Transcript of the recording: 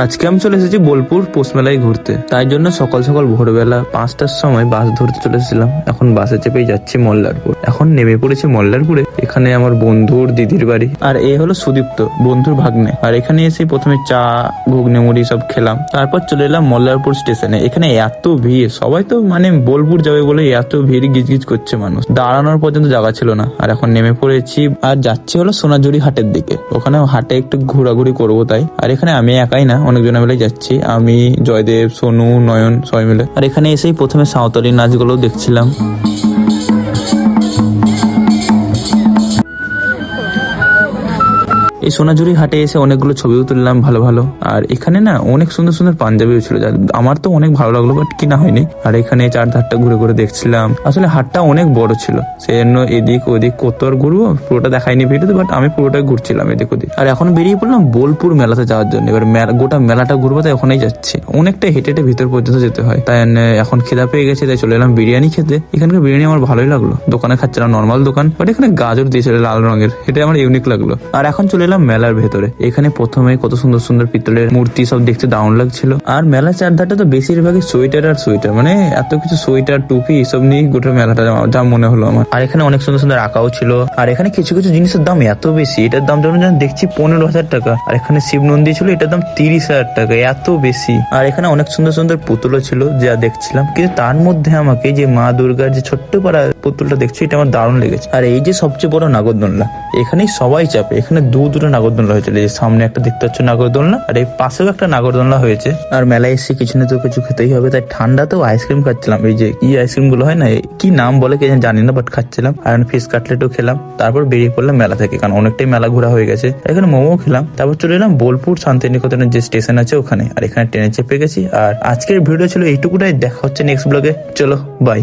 আজকে আমি চলে এসেছি বোলপুর পৌষ মেলায় ঘুরতে, তাই জন্য সকাল সকাল ভোরবেলা 5টার সময় বাস ধরতে চলে এসেছিলাম। এখন বাসে চেপে যাচ্ছি মল্লারপুর। এখন নেমে পড়েছি মল্লারপুরে। এখানে আমার বন্ধুর দিদির বাড়ি, আর এ হলো সুদীপ্ত, বন্ধুর ভাগ্নে। আর এখানে এসে প্রথমে চা, ঘুগনি মুড়ি সব খেলাম, তারপর চলে এলাম মল্লারপুর স্টেশনে। এখানে এত ভিড়, সবাই তো মানে বোলপুর যাবে বলে এত ভিড়, গিজগিজ করছে মানুষ, দাঁড়ানোর পর্যন্ত জায়গা ছিল না। আর এখন নেমে পড়েছি আর যাচ্ছি হলো সোনাঝুরি হাটের দিকে। ওখানে হাটে একটু ঘোরাঘুরি করবো তাই। আর এখানে আমি একাই না, অনেকজনে মিলে যাচ্ছি। আমি, জয়দেব, সোনু, নয়ন সবাই মিলে। আর এখানে এসেই প্রথমে সাঁওতালি নাচগুলো দেখছিলাম। এই সোনাঝুরি হাটে এসে অনেকগুলো ছবিও তুললাম ভালো ভালো। আর এখানে না অনেক সুন্দর সুন্দর পাঞ্জাবিও ছিল, আমার তো অনেক ভালো লাগলো, বাট কিনা হয়নি। আর এখানে চারধারটা ঘুরে ঘুরে দেখছিলাম। আসলে হাটটা অনেক বড় ছিল, সেই জন্য এদিক ওদিক কত আর ঘুরবো, পুরোটা দেখাইনি ভিডিওতে, বাট আমি পুরোটাই ঘুরছিলাম এদিক ওদিক। আর এখন বেরিয়ে পড়লাম বোলপুর মেলাতে যাওয়ার জন্য। এবার গোটা মেলাটা ঘুরবো, তাই ওখানেই যাচ্ছি। অনেকটা হেঁটে হেঁটে ভিতর পর্যন্ত যেতে হয়, তাই এখন খিদা পেয়ে গেছে, তাই চলে এলাম বিরিয়ানি খেতে। এখানকার বিরিয়ানি আমার ভালোই লাগলো। দোকানে খাচ্ছিলাম নর্মাল দোকান, বাট এখানে গাজর দিয়েছিল লাল রঙের, এটা আমার ইউনিক লাগলো। আর এখন চলে এলাম মেলার ভেতরে। এখানে প্রথমে কত সুন্দর সুন্দর পিতলের মূর্তি সব দেখতে দারুণ লাগছিল। আর মেলার চারধারটা তো বেশিরভাগই সোয়েটার আর সোয়েটার, মানে এত কিছু সোয়েটার টুপি এসব নিয়ে গোটা মেলাটা যা মনে হলো আমার। আর এখানে অনেক সুন্দর সুন্দর আঁকাও ছিল। আর এখানে কিছু কিছু জিনিসের দাম এত বেশি, এটার দাম যেমন দেখছি 15,000 টাকা। আর এখানে শিব নন্দী ছিল, এটার দাম 30,000 টাকা, এত বেশি। আর এখানে অনেক সুন্দর সুন্দর পুতুলও ছিল যা দেখছিলাম, কিন্তু তার মধ্যে আমাকে যে মা দুর্গার যে ছোট্ট পাড়া পুতুলটা দেখছি, এটা আমার দারুণ লেগেছে। আর এই যে সবচেয়ে বড় নাগরদোলনা, এখানেই সবাই চাপে। এখানে দুটো নাগরদোলনা হয়েছিল, এই সামনে একটা দেখতে পাচ্ছ নাগরদোলনা, আর এই পাশেও একটা নাগরদোলনা হয়েছে। আর মেলায় এসে কিছু না তো কিছু খেতেই হবে, তাই ঠান্ডাতেও আইসক্রিম খাচ্ছিলাম। এই যে কি আইসক্রিম গুলো হয় না, কি নাম বলে কে জানি না, বাট খাচ্ছিলাম। আর ফিশ কাটলেটও খেলাম। তারপর বেরিয়ে পড়লাম মেলা থেকে, কারণ অনেকটাই মেলা ঘোরা হয়ে গেছে। এখানে মোমো খেলাম, তারপর চলে এলাম বোলপুর শান্তিনিকেতনের যে স্টেশন আছে ওখানে। আর এখানে ট্রেনে চেপে গেছি। আর আজকের ভিডিও ছিল এইটুকুটাই, দেখা হচ্ছে নেক্সট ব্লগে। চলো বাই।